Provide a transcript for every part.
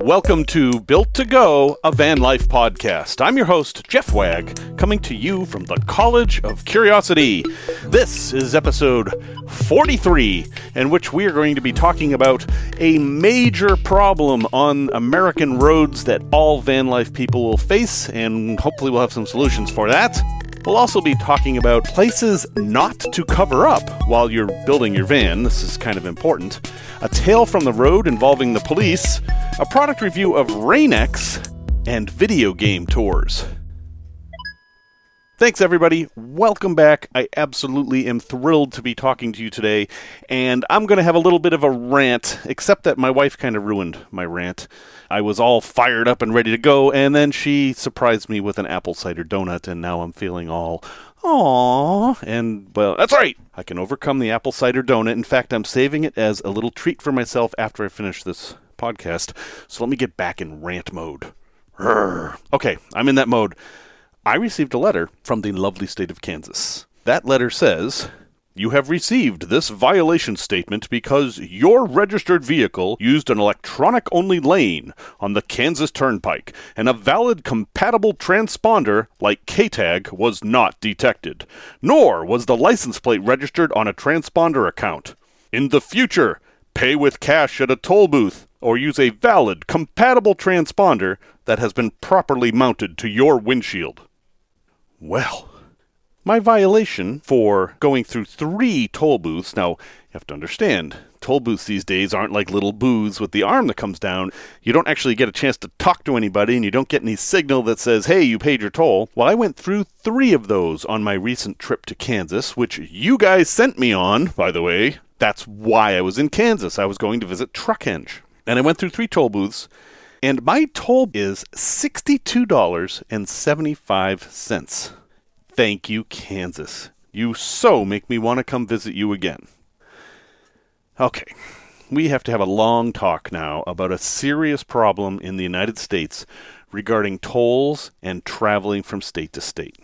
Welcome to Built to Go, a van life podcast. I'm your host, Jeff Wagg, coming to you from the College of Curiosity. This is episode 43, in which we are going to be talking about a major problem on American roads that all van life people will face, and hopefully we'll have some solutions for that. We'll also be talking about places not to cover up while you're building your van. This is kind of important. A tale from the road involving the police, a product review of RainX, and video game tours. Thanks, everybody. Welcome back. I absolutely am thrilled to be talking to you today, and I'm going to have a little bit of a rant, except that my wife kind of ruined my rant. I was all fired up and ready to go, and then she surprised me with an apple cider donut, and now I'm feeling all, aww, and, well, that's right. I can overcome the apple cider donut. In fact, I'm saving it as a little treat for myself after I finish this podcast, so let me get back in rant mode. Okay, I'm in that mode. I received a letter from the lovely state of Kansas. That letter says, "You have received this violation statement because your registered vehicle used an electronic-only lane on the Kansas Turnpike, and a valid compatible transponder like K-Tag was not detected, nor was the license plate registered on a transponder account. In the future, pay with cash at a toll booth or use a valid compatible transponder that has been properly mounted to your windshield." Well, my violation for going through 3 toll booths, now, you have to understand, toll booths these days aren't like little booths with the arm that comes down. You don't actually get a chance to talk to anybody, and you don't get any signal that says, hey, you paid your toll. Well, I went through 3 of those on my recent trip to Kansas, which you guys sent me on, by the way. That's why I was in Kansas. I was going to visit Truckhenge. And I went through 3 toll booths, and my toll is $62.75. Thank you, Kansas. You so make me want to come visit you again. Okay, we have to have a long talk now about a serious problem in the United States regarding tolls and traveling from state to state.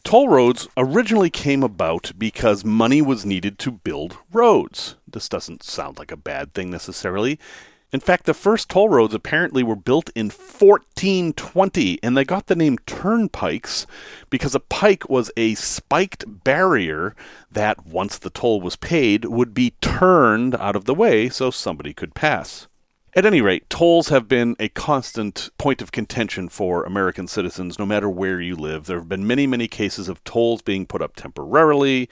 Toll roads originally came about because money was needed to build roads. This doesn't sound like a bad thing necessarily. In fact, the first toll roads apparently were built in 1420, and they got the name turnpikes because a pike was a spiked barrier that, once the toll was paid, would be turned out of the way so somebody could pass. At any rate, tolls have been a constant point of contention for American citizens, no matter where you live. There have been many, many cases of tolls being put up temporarily,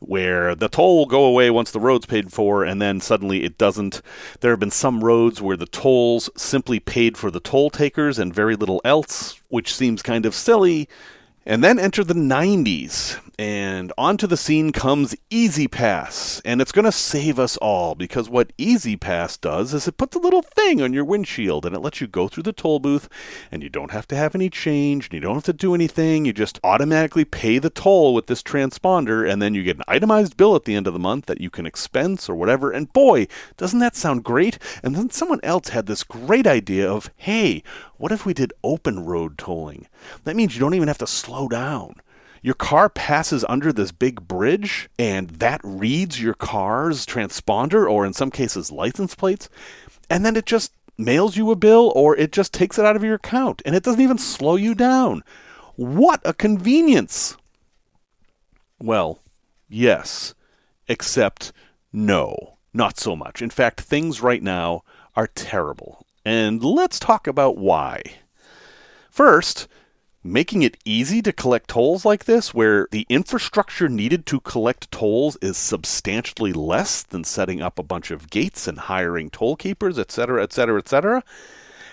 where the toll will go away once the road's paid for, and then suddenly it doesn't. There have been some roads where the tolls simply paid for the toll takers and very little else, which seems kind of silly. And then enter the 90s, and onto the scene comes Easy Pass, and it's going to save us all, because what Easy Pass does is it puts a little thing on your windshield, and it lets you go through the toll booth, and you don't have to have any change, and you don't have to do anything. You just automatically pay the toll with this transponder, and then you get an itemized bill at the end of the month that you can expense or whatever, and boy, doesn't that sound great? And then someone else had this great idea of, hey, what if we did open road tolling? That means you don't even have to slow down. Your car passes under this big bridge, and that reads your car's transponder, or in some cases license plates, and then it just mails you a bill, or it just takes it out of your account, and it doesn't even slow you down. What a convenience! Well, yes, except no, not so much. In fact, things right now are terrible. And let's talk about why. First, making it easy to collect tolls like this, where the infrastructure needed to collect tolls is substantially less than setting up a bunch of gates and hiring toll keepers, etc., etc., etc.,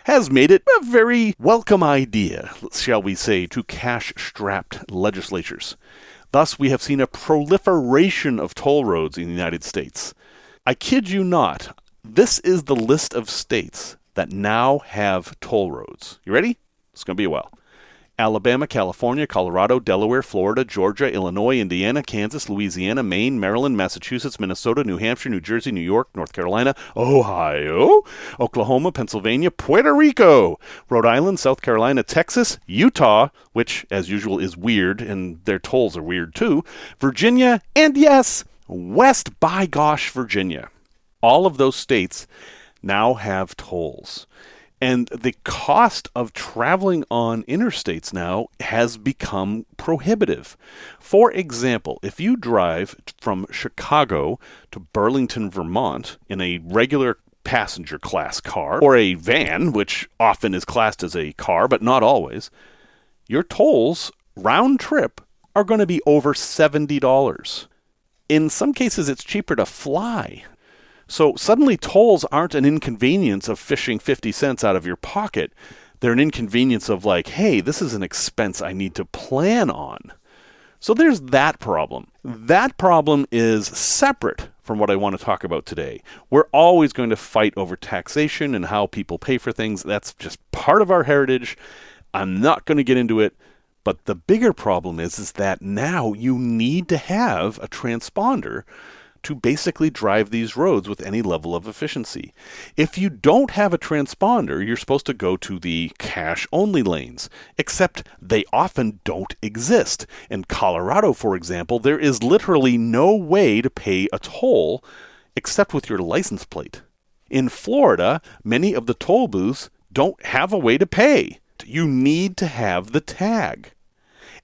has made it a very welcome idea, shall we say, to cash-strapped legislatures. Thus, we have seen a proliferation of toll roads in the United States. I kid you not, this is the list of states that now have toll roads. You ready? It's going to be a while. Alabama, California, Colorado, Delaware, Florida, Georgia, Illinois, Indiana, Kansas, Louisiana, Maine, Maryland, Massachusetts, Minnesota, New Hampshire, New Jersey, New York, North Carolina, Ohio, Oklahoma, Pennsylvania, Puerto Rico, Rhode Island, South Carolina, Texas, Utah, which, as usual, is weird, and their tolls are weird too, Virginia, and yes, West by gosh, Virginia. All of those states now have tolls. And the cost of traveling on interstates now has become prohibitive. For example, if you drive from Chicago to Burlington, Vermont in a regular passenger class car, or a van, which often is classed as a car, but not always, your tolls round trip are going to be over $70. In some cases, it's cheaper to fly. So suddenly tolls aren't an inconvenience of fishing 50 cents out of your pocket. They're an inconvenience of like, hey, this is an expense I need to plan on. So there's that problem. That problem is separate from what I want to talk about today. We're always going to fight over taxation and how people pay for things. That's just part of our heritage. I'm not going to get into it. But the bigger problem is that now you need to have a transponder to basically drive these roads with any level of efficiency. If you don't have a transponder, you're supposed to go to the cash-only lanes, except they often don't exist. In Colorado, for example, there is literally no way to pay a toll except with your license plate. In Florida, many of the toll booths don't have a way to pay. You need to have the tag.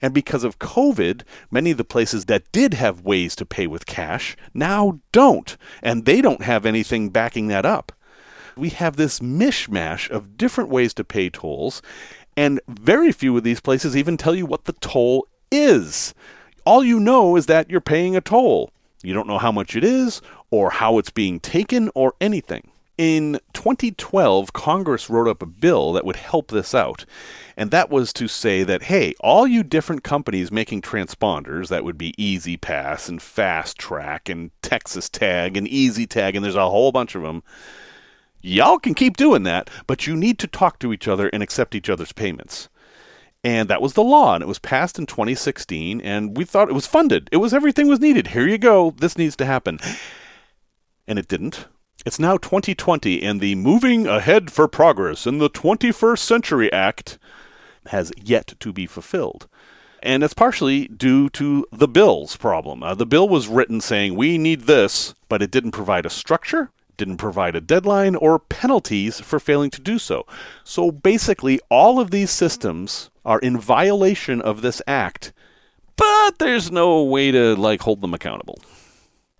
And because of COVID, many of the places that did have ways to pay with cash now don't, and they don't have anything backing that up. We have this mishmash of different ways to pay tolls, and very few of these places even tell you what the toll is. All you know is that you're paying a toll. You don't know how much it is, or how it's being taken, or anything. In 2012, Congress wrote up a bill that would help this out, and that was to say that, hey, all you different companies making transponders, that would be Easy Pass and Fast Track and Texas Tag and Easy Tag, and there's a whole bunch of them, y'all can keep doing that, but you need to talk to each other and accept each other's payments. And that was the law, and it was passed in 2016, and we thought it was funded. It was everything was needed. Here you go. This needs to happen. And it didn't. It's now 2020, and the Moving Ahead for Progress in the 21st Century Act has yet to be fulfilled. And it's partially due to the bill's problem. The bill was written saying, we need this, but it didn't provide a structure, didn't provide a deadline, or penalties for failing to do so. So basically, all of these systems are in violation of this act, but there's no way to, hold them accountable.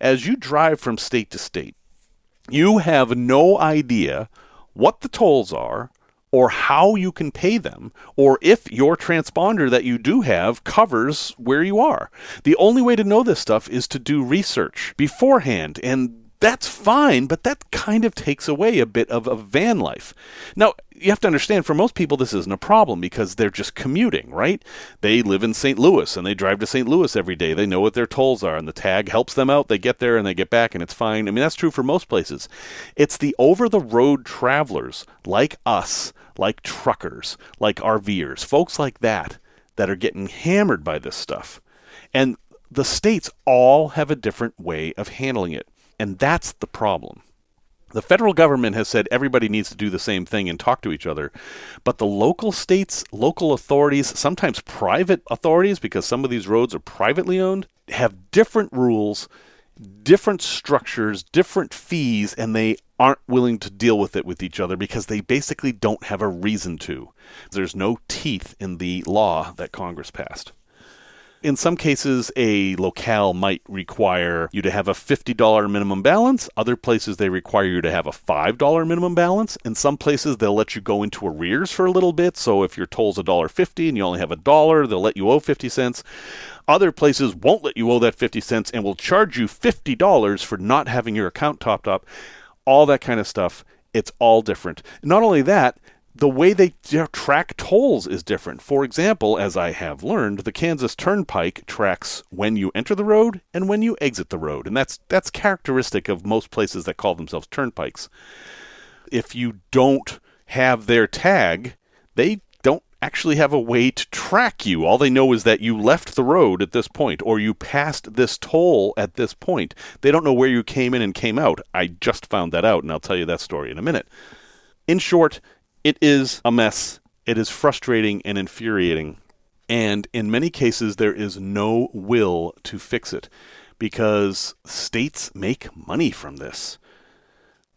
As you drive from state to state, you have no idea what the tolls are, or how you can pay them, or if your transponder that you do have covers where you are. The only way to know this stuff is to do research beforehand, and that's fine, but that kind of takes away a bit of a van life. Now, you have to understand, for most people, this isn't a problem because they're just commuting, right? They live in St. Louis, and they drive to St. Louis every day. They know what their tolls are, and the tag helps them out. They get there, and they get back, and it's fine. I mean, that's true for most places. It's the over-the-road travelers, like us, like truckers, like RVers, folks like that are getting hammered by this stuff. And the states all have a different way of handling it. And that's the problem. The federal government has said everybody needs to do the same thing and talk to each other. But the local states, local authorities, sometimes private authorities, because some of these roads are privately owned, have different rules, different structures, different fees, and they aren't willing to deal with it with each other because they basically don't have a reason to. There's no teeth in the law that Congress passed. In some cases, a locale might require you to have a $50 minimum balance. Other places, they require you to have a $5 minimum balance. In some places, they'll let you go into arrears for a little bit. So if your toll's $1.50 and you only have $1, they'll let you owe 50 cents. Other places won't let you owe that 50 cents and will charge you $50 for not having your account topped up. All that kind of stuff. It's all different. Not only that, the way they track tolls is different. For example, as I have learned, the Kansas Turnpike tracks when you enter the road and when you exit the road. And that's characteristic of most places that call themselves turnpikes. If you don't have their tag, they don't actually have a way to track you. All they know is that you left the road at this point, or you passed this toll at this point. They don't know where you came in and came out. I just found that out, and I'll tell you that story in a minute. In short, it is a mess. It is frustrating and infuriating. And in many cases, there is no will to fix it because states make money from this.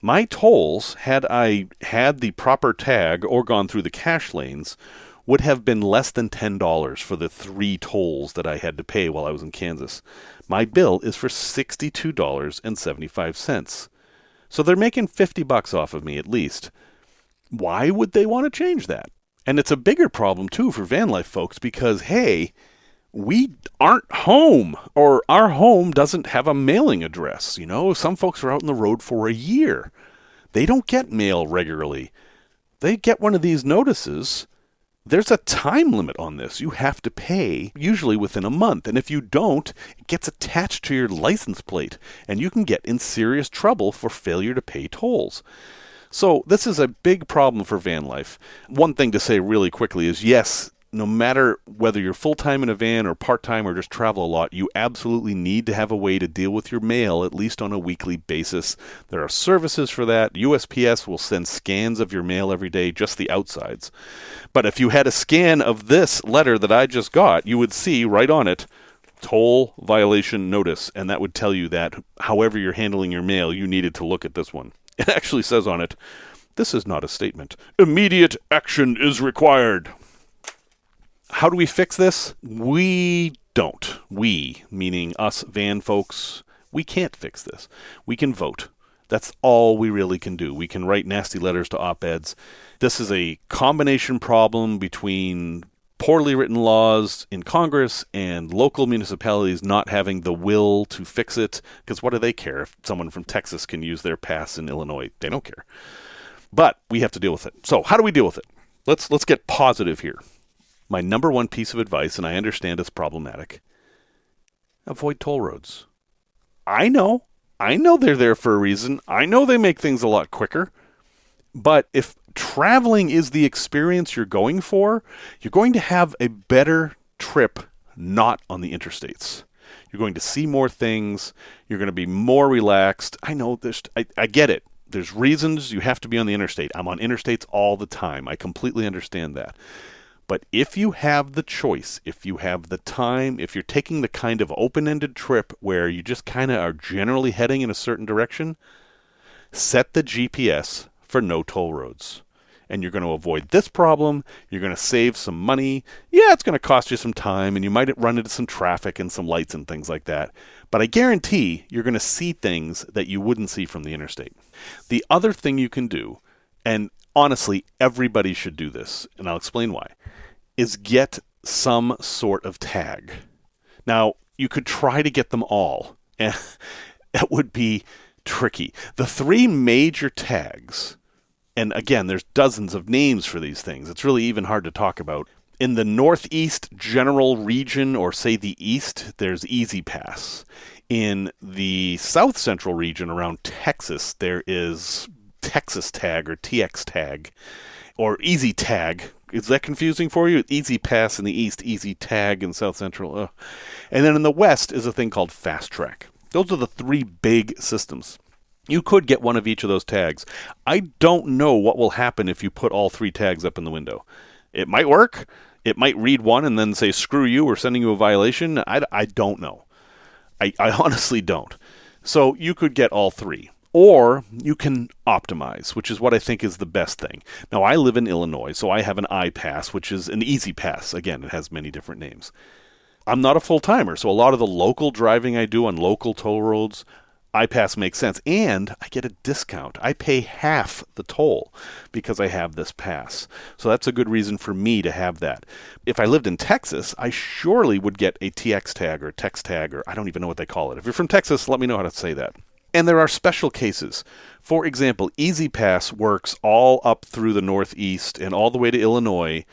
My tolls, had I had the proper tag or gone through the cash lanes, would have been less than $10 for the 3 tolls that I had to pay while I was in Kansas. My bill is for $62.75. So they're making $50 off of me at least. Why would they want to change that? And it's a bigger problem too for van life folks because, hey, we aren't home, or our home doesn't have a mailing address. You know, some folks are out on the road for a year. They don't get mail regularly. They get one of these notices. There's a time limit on this. You have to pay, usually within a month. And if you don't, it gets attached to your license plate, and you can get in serious trouble for failure to pay tolls. So this is a big problem for van life. One thing to say really quickly is, yes, no matter whether you're full-time in a van or part-time or just travel a lot, you absolutely need to have a way to deal with your mail, at least on a weekly basis. There are services for that. USPS will send scans of your mail every day, just the outsides. But if you had a scan of this letter that I just got, you would see right on it, toll violation notice, and that would tell you that however you're handling your mail, you needed to look at this one. It actually says on it, this is not a statement. Immediate action is required. How do we fix this? We don't. We, meaning us van folks, we can't fix this. We can vote. That's all we really can do. We can write nasty letters to op-eds. This is a combination problem between poorly written laws in Congress and local municipalities not having the will to fix it. Because what do they care if someone from Texas can use their pass in Illinois? They don't care. But we have to deal with it. So how do we deal with it? Let's get positive here. My number one piece of advice, and I understand it's problematic, avoid toll roads. I know they're there for a reason. I know they make things a lot quicker. But if traveling is the experience you're going for, you're going to have a better trip not on the interstates. You're going to see more things. You're going to be more relaxed. I know I get it. There's reasons you have to be on the interstate. I'm on interstates all the time. I completely understand that. But if you have the choice, if you have the time, if you're taking the kind of open-ended trip where you just kind of are generally heading in a certain direction, set the GPS for no toll roads. And you're going to avoid this problem. You're going to save some money. Yeah, it's going to cost you some time, and you might run into some traffic and some lights and things like that. But I guarantee you're going to see things that you wouldn't see from the interstate. The other thing you can do, and honestly, everybody should do this, and I'll explain why, is get some sort of tag. Now, you could try to get them all, and that would be tricky. The 3 major tags, and again, there's dozens of names for these things. It's really even hard to talk about. In the Northeast general region, or say the East, there's Easy Pass. In the South Central region around Texas, there is Texas Tag or TX Tag or Easy Tag. Is that confusing for you? Easy Pass in the East, Easy Tag in South Central. Ugh. And then in the West is a thing called Fast Track. Those are the 3 big systems. You could get one of each of those tags. I don't know what will happen if you put all 3 tags up in the window. It might work. It might read one and then say, screw you, we're sending you a violation. I don't know. I honestly don't. So you could get all 3. Or you can optimize, which is what I think is the best thing. Now, I live in Illinois, so I have an iPass, which is an Easy Pass. Again, it has many different names. I'm not a full-timer, so a lot of the local driving I do on local toll roads, iPass makes sense. And I get a discount. I pay half the toll because I have this pass. So that's a good reason for me to have that. If I lived in Texas, I surely would get a TX tag or Tex tag, or I don't even know what they call it. If you're from Texas, let me know how to say that. And there are special cases. For example, Easy Pass works all up through the Northeast and all the way to Illinois,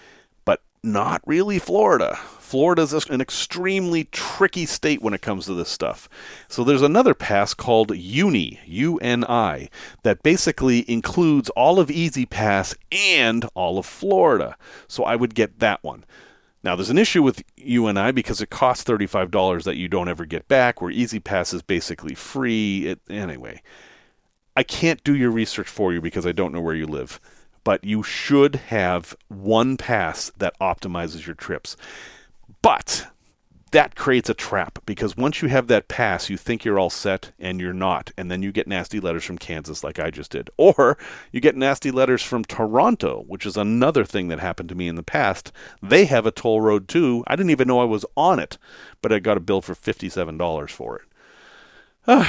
but not really Florida. Florida's an extremely tricky state when it comes to this stuff. So there's another pass called UNI, U-N-I, that basically includes all of Easy Pass and all of Florida. So I would get that one. Now, there's an issue with UNI because it costs $35 that you don't ever get back, where Easy Pass is basically free. Anyway, I can't do your research for you because I don't know where you live. But you should have one pass that optimizes your trips. But that creates a trap, because once you have that pass, you think you're all set, and you're not. And then you get nasty letters from Kansas like I just did. Or you get nasty letters from Toronto, which is another thing that happened to me in the past. They have a toll road too. I didn't even know I was on it, but I got a bill for $57 for it.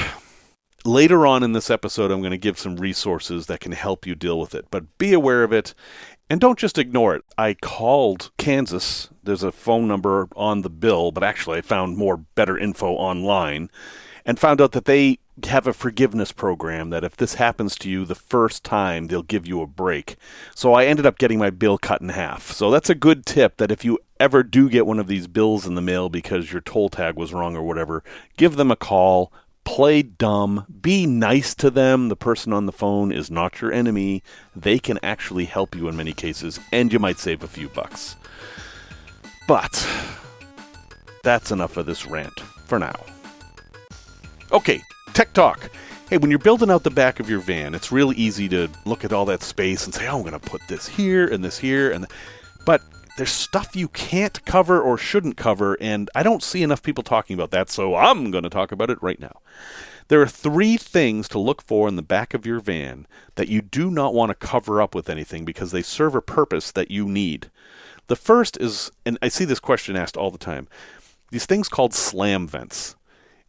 Later on in this episode, I'm going to give some resources that can help you deal with it. But be aware of it. And don't just ignore it. I called Kansas. There's a phone number on the bill, but actually I found better info online and found out that they have a forgiveness program that if this happens to you the first time, they'll give you a break. So I ended up getting my bill cut in half. So that's a good tip, that if you ever do get one of these bills in the mail because your toll tag was wrong or whatever, give them a call. Play dumb. Be nice to them. The person on the phone is not your enemy. They can actually help you in many cases, and you might save a few bucks. But that's enough of this rant for now. Okay, tech talk. Hey, when you're building out the back of your van, it's real easy to look at all that space and say, oh, I'm going to put this here and this here. But there's stuff you can't cover or shouldn't cover, and I don't see enough people talking about that, so I'm going to talk about it right now. There are 3 things to look for in the back of your van that you do not want to cover up with anything because they serve a purpose that you need. The first is, and I see this question asked all the time, these things called slam vents.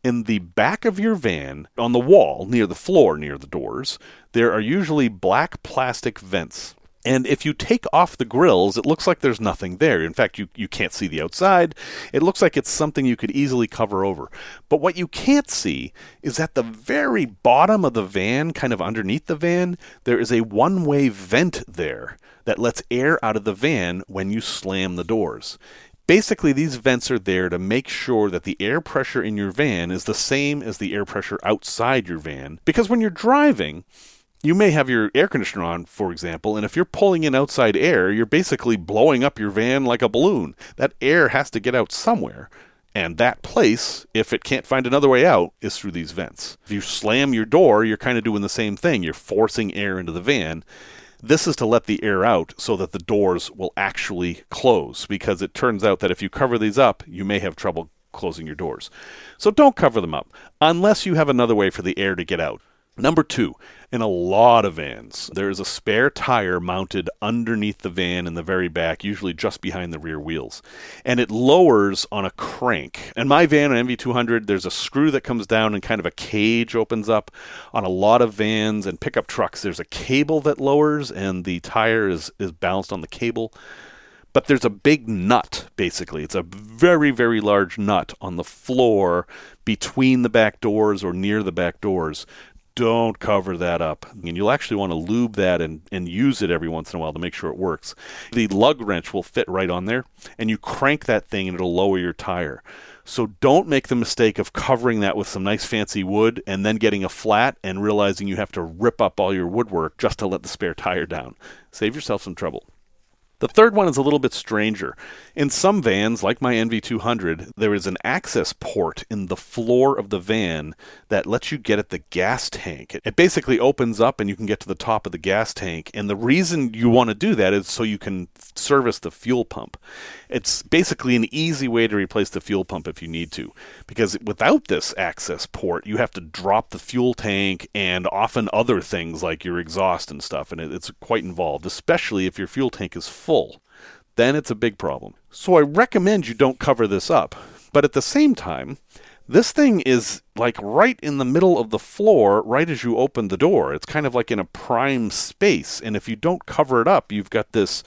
In the back of your van, on the wall, near the floor, near the doors, there are usually black plastic vents. And if you take off the grills, it looks like there's nothing there. In fact, you can't see the outside. It looks like it's something you could easily cover over. But what you can't see is at the very bottom of the van, kind of underneath the van, there is a one-way vent there that lets air out of the van when you slam the doors. Basically, these vents are there to make sure that the air pressure in your van is the same as the air pressure outside your van. Because when you're driving, you may have your air conditioner on, for example, and if you're pulling in outside air, you're basically blowing up your van like a balloon. That air has to get out somewhere. And that place, if it can't find another way out, is through these vents. If you slam your door, you're kind of doing the same thing. You're forcing air into the van. This is to let the air out so that the doors will actually close, because it turns out that if you cover these up, you may have trouble closing your doors. So don't cover them up, unless you have another way for the air to get out. Number 2, in a lot of vans, there is a spare tire mounted underneath the van in the very back, usually just behind the rear wheels. And it lowers on a crank. In my van, an MV200, there's a screw that comes down and kind of a cage opens up. On a lot of vans and pickup trucks, there's a cable that lowers and the tire is balanced on the cable. But there's a big nut, basically. It's a very, very large nut on the floor between the back doors or near the back doors. Don't cover that up. And you'll actually want to lube that and use it every once in a while to make sure it works. The lug wrench will fit right on there, and you crank that thing and it'll lower your tire. So don't make the mistake of covering that with some nice fancy wood and then getting a flat and realizing you have to rip up all your woodwork just to let the spare tire down. Save yourself some trouble. The third one is a little bit stranger. In some vans, like my NV200, there is an access port in the floor of the van that lets you get at the gas tank. It basically opens up and you can get to the top of the gas tank. And the reason you want to do that is so you can service the fuel pump. It's basically an easy way to replace the fuel pump if you need to. Because without this access port, you have to drop the fuel tank and often other things like your exhaust and stuff. And it's quite involved, especially if your fuel tank is full. Then it's a big problem. So I recommend you don't cover this up. But at the same time, this thing is like right in the middle of the floor, right as you open the door. It's kind of like in a prime space. And if you don't cover it up, you've got this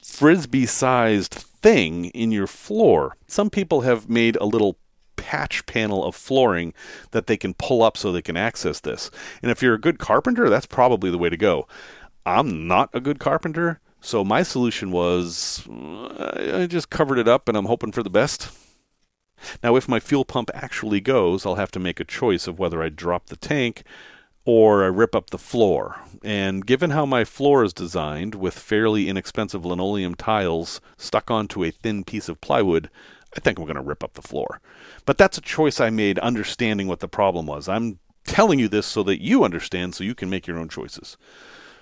frisbee-sized thing in your floor. Some people have made a little patch panel of flooring that they can pull up so they can access this. And if you're a good carpenter, that's probably the way to go. I'm not a good carpenter. So my solution was, I just covered it up and I'm hoping for the best. Now, if my fuel pump actually goes, I'll have to make a choice of whether I drop the tank or I rip up the floor. And given how my floor is designed, with fairly inexpensive linoleum tiles stuck onto a thin piece of plywood, I think I'm going to rip up the floor. But that's a choice I made understanding what the problem was. I'm telling you this so that you understand, so you can make your own choices.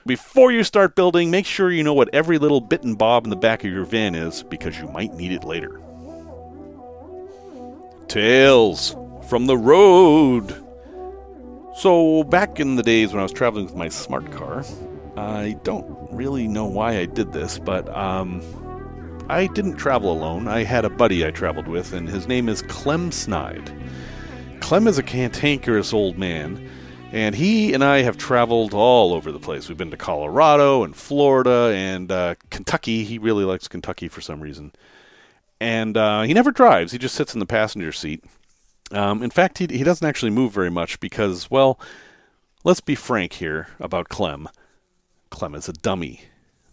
Before you start building, make sure you know what every little bit and bob in the back of your van is, because you might need it later. Tales from the road. So back in the days when I was traveling with my smart car, I don't really know why I did this, but I didn't travel alone. I had a buddy I traveled with, and his name is Clem Snide. Clem is a cantankerous old man, and he and I have traveled all over the place. We've been to Colorado and Florida and Kentucky. He really likes Kentucky for some reason. And he never drives. He just sits in the passenger seat. In fact, he doesn't actually move very much because, well, let's be frank here about Clem. Clem is a dummy.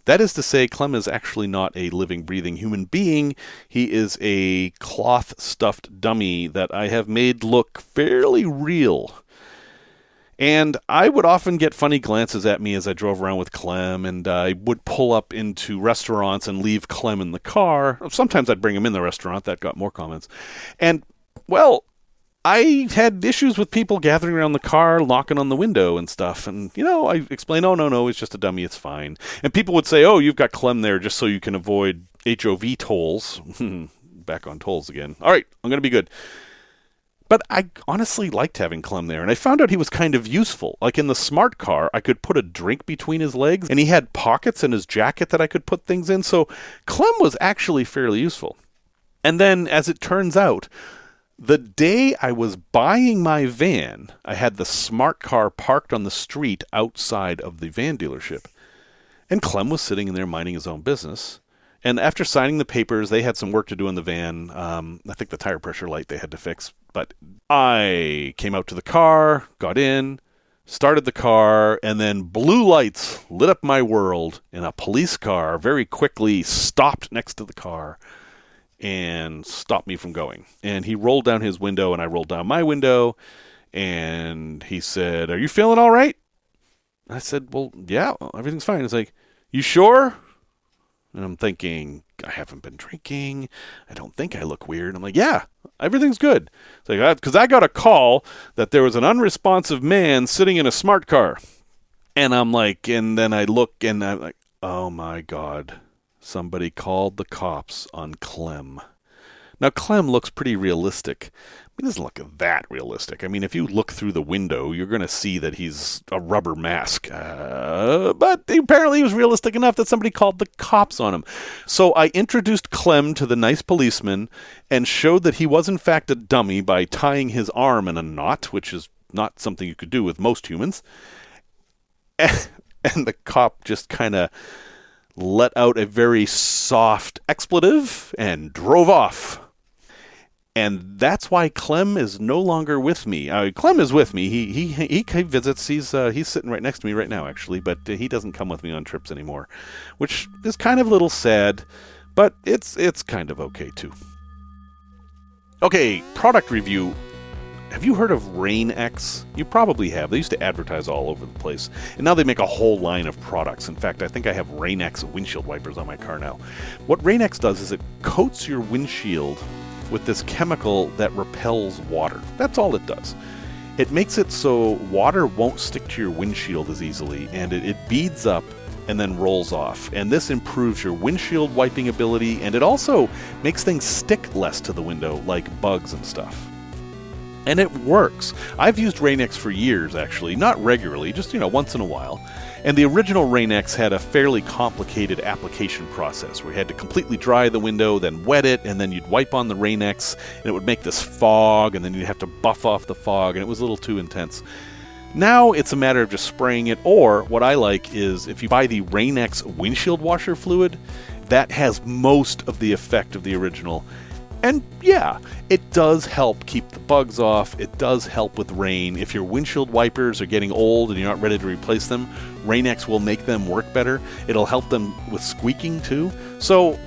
That is to say, Clem is actually not a living, breathing human being. He is a cloth-stuffed dummy that I have made look fairly real. And I would often get funny glances at me as I drove around with Clem, and I would pull up into restaurants and leave Clem in the car. Sometimes I'd bring him in the restaurant. That got more comments. And, well, I had issues with people gathering around the car, knocking on the window and stuff. And, I explained, oh, no, it's just a dummy, it's fine. And people would say, oh, you've got Clem there just so you can avoid HOV tolls. Back on tolls again. All right, I'm going to be good. But I honestly liked having Clem there, and I found out he was kind of useful. Like in the smart car, I could put a drink between his legs, and he had pockets in his jacket that I could put things in, so Clem was actually fairly useful. And then, as it turns out, the day I was buying my van, I had the smart car parked on the street outside of the van dealership, and Clem was sitting in there minding his own business. And after signing the papers, they had some work to do in the van. I think the tire pressure light they had to fix. But I came out to the car, got in, started the car, and then blue lights lit up my world, and a police car very quickly stopped next to the car and stopped me from going. And he rolled down his window, and I rolled down my window, and he said, "Are you feeling all right?" I said, "Well, yeah, everything's fine." He's like, "You sure?" And I'm thinking, I haven't been drinking. I don't think I look weird. I'm like, yeah, everything's good. It's like, because I got a call that there was an unresponsive man sitting in a smart car. And I'm like, and then I look and I'm like, oh my God, somebody called the cops on Clem. Now, Clem looks pretty realistic. He doesn't look that realistic. I mean, if you look through the window, you're going to see that he's a rubber mask. But apparently he was realistic enough that somebody called the cops on him. So I introduced Clem to the nice policeman and showed that he was in fact a dummy by tying his arm in a knot, which is not something you could do with most humans. And the cop just kind of let out a very soft expletive and drove off. And that's why Clem is no longer with me. Clem is with me. He visits. He's sitting right next to me right now, actually. But he doesn't come with me on trips anymore, which is kind of a little sad. But it's kind of okay too. Okay, product review. Have you heard of RainX? You probably have. They used to advertise all over the place. And now they make a whole line of products. In fact, I think I have RainX windshield wipers on my car now. What RainX does is it coats your windshield with this chemical that repels water. That's all it does. It makes it so water won't stick to your windshield as easily, and it beads up and then rolls off. And this improves your windshield wiping ability, and it also makes things stick less to the window, like bugs and stuff. And it works. I've used RainX for years, actually. Not regularly, just, once in a while. And the original RainX had a fairly complicated application process where you had to completely dry the window, then wet it, and then you'd wipe on the RainX, and it would make this fog, and then you'd have to buff off the fog, and it was a little too intense. Now it's a matter of just spraying it, or what I like is if you buy the RainX windshield washer fluid, that has most of the effect of the original. And yeah, it does help keep the bugs off. It does help with rain. If your windshield wipers are getting old and you're not ready to replace them, RainX will make them work better. It'll help them with squeaking too. So,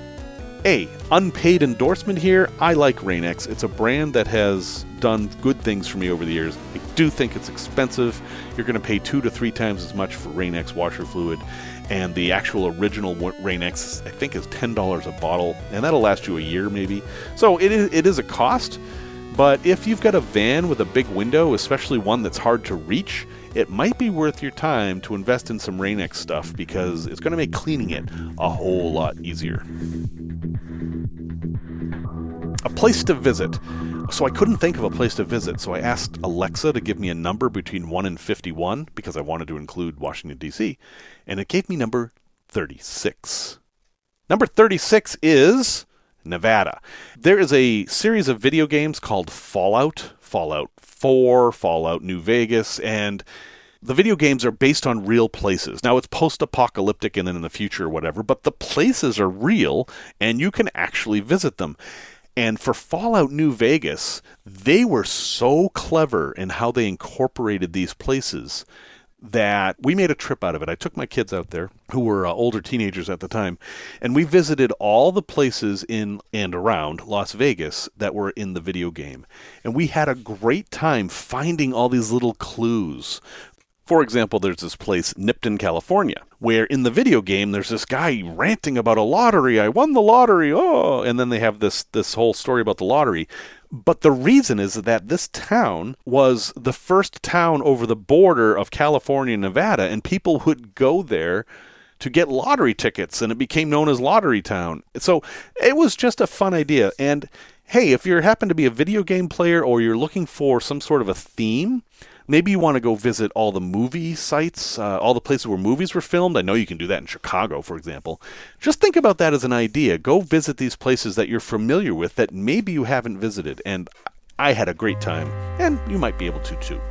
unpaid endorsement here. I like RainX. It's a brand that has done good things for me over the years. I do think it's expensive. You're going to pay 2 to 3 times as much for RainX washer fluid. And the actual original RainX, I think, is $10 a bottle, and that'll last you a year maybe. So it is a cost, but if you've got a van with a big window, especially one that's hard to reach, it might be worth your time to invest in some RainX stuff because it's going to make cleaning it a whole lot easier. A place to visit. So I couldn't think of a place to visit, so I asked Alexa to give me a number between 1 and 51, because I wanted to include Washington, D.C., and it gave me number 36. Number 36 is Nevada. There is a series of video games called Fallout 4, Fallout New Vegas, and the video games are based on real places. Now, it's post-apocalyptic and then in the future or whatever, but the places are real, and you can actually visit them. And for Fallout New Vegas, they were so clever in how they incorporated these places that we made a trip out of it. I took my kids out there, who were older teenagers at the time, and we visited all the places in and around Las Vegas that were in the video game. And we had a great time finding all these little clues. For example, there's this place, Nipton, California, where in the video game there's this guy ranting about a lottery. I won the lottery, oh! And then they have this whole story about the lottery. But the reason is that this town was the first town over the border of California and Nevada, and people would go there to get lottery tickets, and it became known as Lottery Town. So it was just a fun idea. And hey, if you happen to be a video game player or you're looking for some sort of a theme, maybe you want to go visit all the movie sites, all the places where movies were filmed. I know you can do that in Chicago, for example. Just think about that as an idea. Go visit these places that you're familiar with that maybe you haven't visited. And I had a great time, and you might be able to too.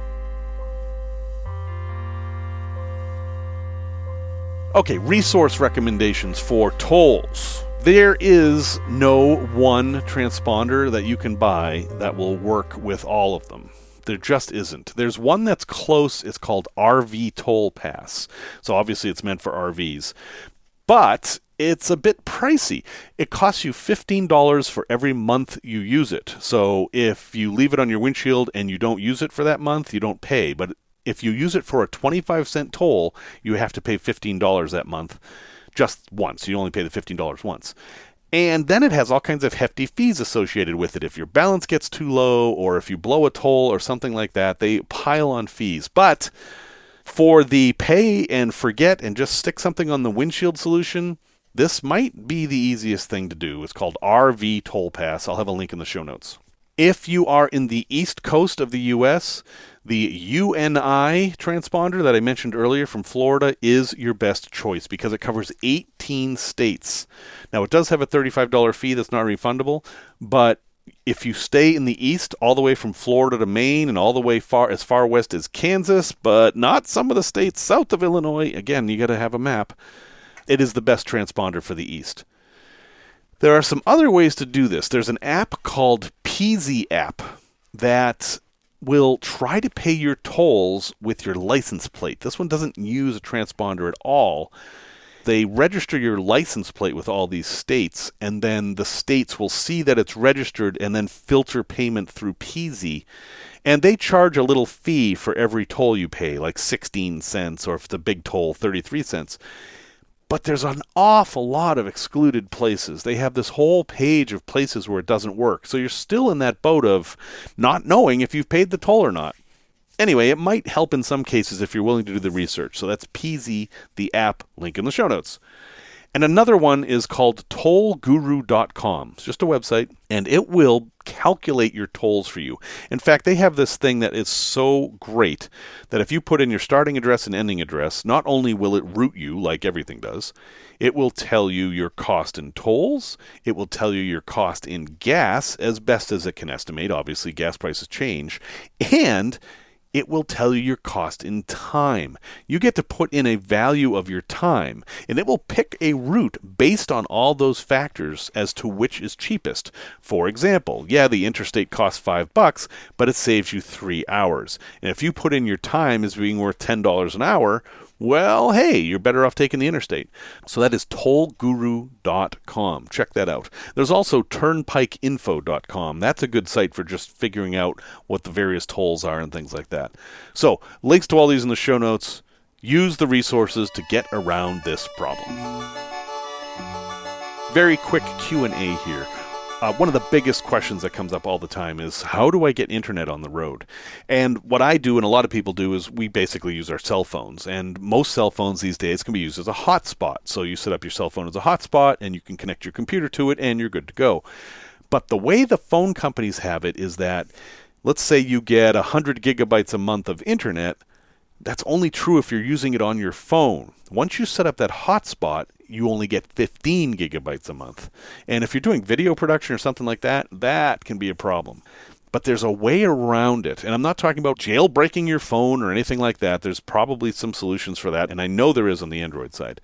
Okay, resource recommendations for tolls. There is no one transponder that you can buy that will work with all of them. There just isn't. There's one that's close. It's called RV Toll Pass. So obviously it's meant for RVs. But it's a bit pricey. It costs you $15 for every month you use it. So if you leave it on your windshield and you don't use it for that month, you don't pay. But if you use it for a 25-cent toll, you have to pay $15 that month just once. You only pay the $15 once. And then it has all kinds of hefty fees associated with it. If your balance gets too low or if you blow a toll or something like that, they pile on fees. But for the pay and forget and just stick something on the windshield solution, this might be the easiest thing to do. It's called RV Toll Pass. I'll have a link in the show notes. If you are in the east coast of the U.S., the UNI transponder that I mentioned earlier from Florida is your best choice because it covers 18 states. Now, it does have a $35 fee that's not refundable, but if you stay in the east, all the way from Florida to Maine and all the way as far west as Kansas, but not some of the states south of Illinois, again, you got to have a map, it is the best transponder for the east. There are some other ways to do this. There's an app called Peasy app that will try to pay your tolls with your license plate. This one doesn't use a transponder at all. They register your license plate with all these states, and then the states will see that it's registered and then filter payment through Peasy. And they charge a little fee for every toll you pay, like 16 cents, or if it's a big toll, 33 cents. But there's an awful lot of excluded places. They have this whole page of places where it doesn't work. So you're still in that boat of not knowing if you've paid the toll or not. Anyway, it might help in some cases if you're willing to do the research. So that's Peasy, the app, link in the show notes. And another one is called tollguru.com. It's just a website, and it will calculate your tolls for you. In fact, they have this thing that is so great that if you put in your starting address and ending address, not only will it route you like everything does, it will tell you your cost in tolls, it will tell you your cost in gas as best as it can estimate. Obviously, gas prices change, and it will tell you your cost in time. You get to put in a value of your time, and it will pick a route based on all those factors as to which is cheapest. For example, the interstate costs $5, but it saves you 3 hours. And if you put in your time as being worth $10 an hour, well, hey, you're better off taking the interstate. So that is tollguru.com. Check that out. There's also turnpikeinfo.com. That's a good site for just figuring out what the various tolls are and things like that. So, links to all these in the show notes. Use the resources to get around this problem. Very quick Q&A here. One of the biggest questions that comes up all the time is, how do I get internet on the road? And what I do, and a lot of people do, is we basically use our cell phones. And most cell phones these days can be used as a hotspot. So you set up your cell phone as a hotspot, and you can connect your computer to it, and you're good to go. But the way the phone companies have it is that, let's say you get 100 gigabytes a month of internet, that's only true if you're using it on your phone. Once you set up that hotspot, you only get 15 gigabytes a month. And if you're doing video production or something like that, that can be a problem. But there's a way around it. And I'm not talking about jailbreaking your phone or anything like that. There's probably some solutions for that, and I know there is on the Android side.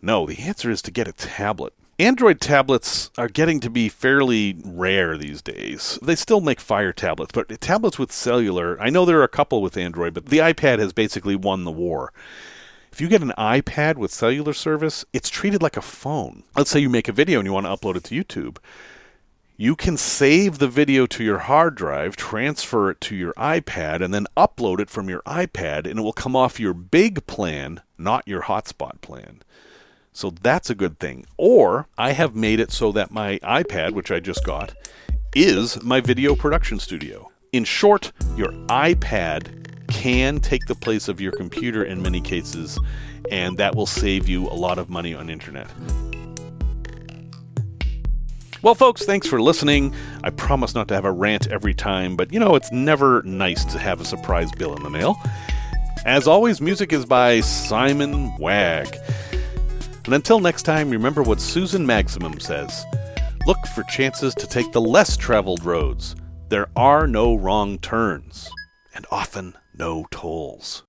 No, the answer is to get a tablet. Android tablets are getting to be fairly rare these days. They still make Fire tablets, but tablets with cellular, I know there are a couple with Android, but the iPad has basically won the war. If you get an iPad with cellular service, it's treated like a phone. Let's say you make a video and you want to upload it to YouTube. You can save the video to your hard drive, transfer it to your iPad, and then upload it from your iPad, and it will come off your big plan, not your hotspot plan. So that's a good thing. Or I have made it so that my iPad, which I just got, is my video production studio. In short, your iPad can take the place of your computer in many cases, and that will save you a lot of money on internet. Well, folks, thanks for listening. I promise not to have a rant every time, but it's never nice to have a surprise bill in the mail. As always, music is by Simon Wagg. And until next time, remember what Susan Maximum says. Look for chances to take the less traveled roads. There are no wrong turns, and often no tolls.